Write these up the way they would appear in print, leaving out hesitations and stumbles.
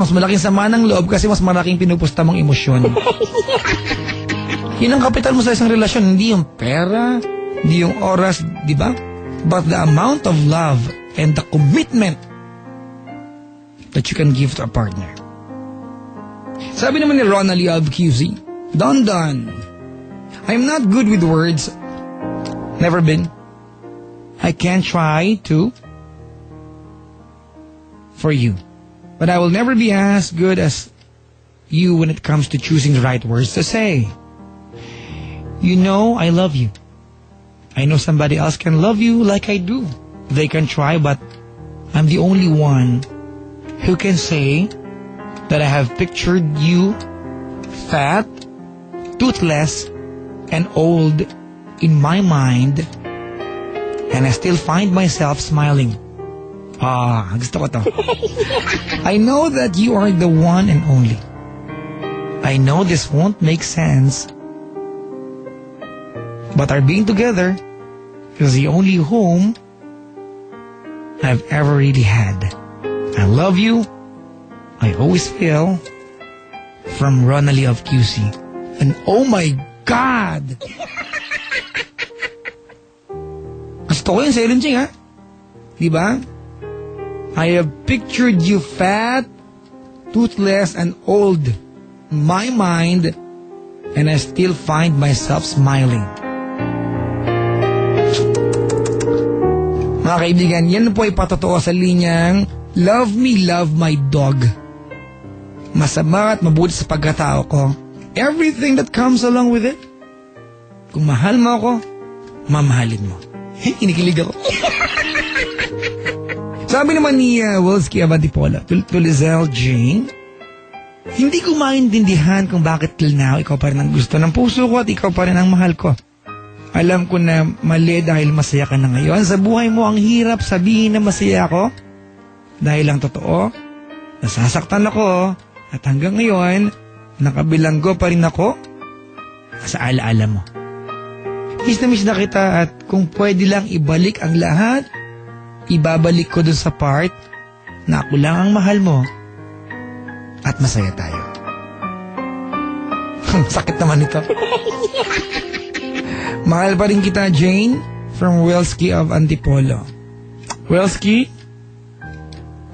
mas malaking sama ng loob kasi mas malaking pinupusta mong emosyon. Yun ang kapital mo sa isang relasyon, hindi yung pera, hindi yung oras, di ba? But the amount of love and the commitment that you can give to a partner. Sabi naman ni Ronald of QZ, Don, I'm not good with words. Never been. I can try to for you. But I will never be as good as you when it comes to choosing the right words to say. You know I love you. I know somebody else can love you like I do. They can try, but I'm the only one who can say that I have pictured you fat, toothless, and old in my mind, and I still find myself smiling. Gusto ko to. I know that you are the one and only. I know this won't make sense, but our being together is the only home I've ever really had. I love you. I always feel. From Ronald of QC. And oh my God! Gusto ko yun, Silent Ching, ha? Diba? I have pictured you fat, toothless, and old in my mind, and I still find myself smiling. Mga kaibigan, yan po ay patotoo sa linyang Love Me, Love My Dog. Masama at mabuti sa pagkatao ko. Everything that comes along with it. Kung mahal mo ako, mamahalin mo. Kinikilig ako. Sabi naman ni Wilski Abadipola to Lizelle Jane, hindi ko maintindihan kung bakit till now ikaw pa rin ang gusto ng puso ko at ikaw pa rin ang mahal ko. Alam ko na mali dahil masaya ka na ngayon. Sa buhay mo ang hirap sabihin na masaya ako. Dahil lang totoo, nasasaktan ako at hanggang ngayon, nakabilanggo pa rin ako sa alaala mo. Miss na kita at kung pwede lang ibalik ang lahat, ibabalik ko dun sa part na ako lang ang mahal mo at masaya tayo. Sakit naman ito. Mahal pa rin kita, Jane, from Wilski of Antipolo. Wilski,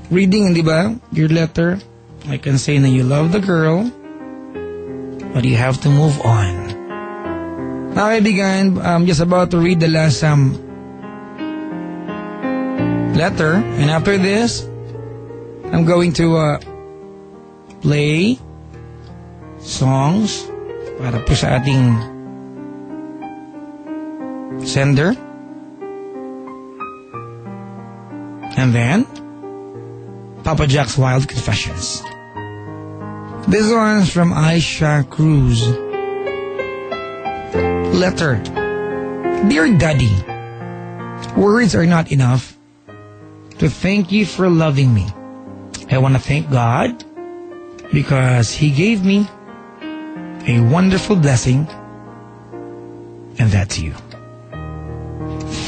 reading, di ba, your letter, I can say na you love the girl, but you have to move on. Mga kaibigan, I'm just about to read the last letter, and after this, I'm going to play songs para po sa ating sender. And then, Papa Jack's Wild Confessions. This one's from Aisha Cruz. Letter. Dear Daddy, words are not enough to thank you for loving me. I want to thank God because He gave me a wonderful blessing, and that's you.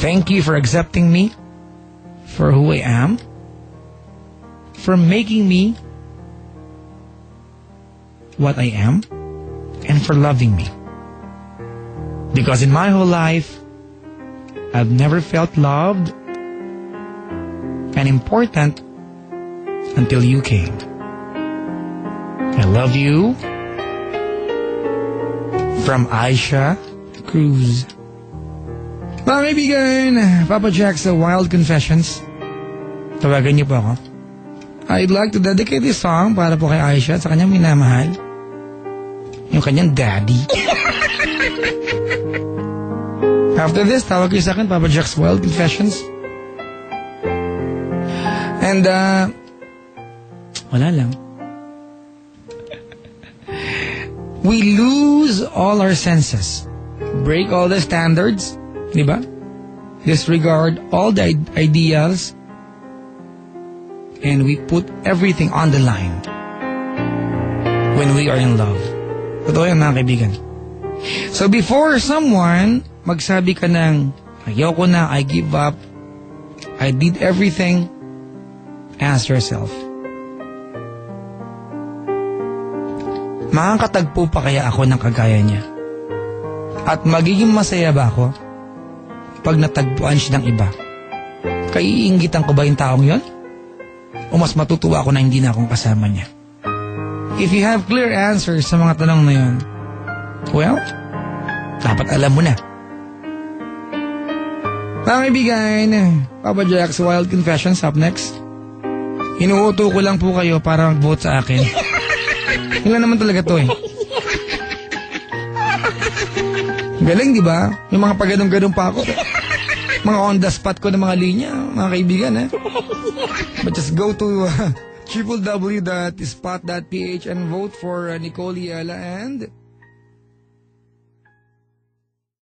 Thank you for accepting me for who I am, for making me what I am, and for loving me. Because in my whole life, I've never felt loved and important until you came. I love you. From Aisha Cruz. Mga kaibigan, Papa Jack's Wild Confessions. Tawagan niyo po ako. I'd like to dedicate this song para po kay Aisha at sa kanyang minamahal. Yung kanyang daddy. After this, tawag kayo sa akin, Papa Jack's Wild Confessions. And, wala lang. We lose all our senses. Break all the standards. Diba? Disregard all the ideals. And we put everything on the line when we are in love. Totoo yan, mga kaibigan. So before someone magsabi ka ng ayoko na, I give up, I did everything, ask yourself, Makakatagpo pa kaya ako ng kagaya niya? At magiging masaya ba ako pag natagpuan siya ng iba? Kaiinggitan ko ba yung taong yon? O mas matutuwa ako na hindi na akong kasama niya? If you have clear answers sa mga tanong na yun, well, dapat alam mo na. Mga kaibigan, Papa Jack's Wild Confessions up next. Inuuto ko lang po kayo para mag-vote sa akin. Ilan naman talaga to eh. Galing, di ba? May mga paganong-ganong pa ako. Mga on the spot ko ng mga linya, mga kaibigan, eh. But just go to www.spot.ph and vote for Nicole Yala and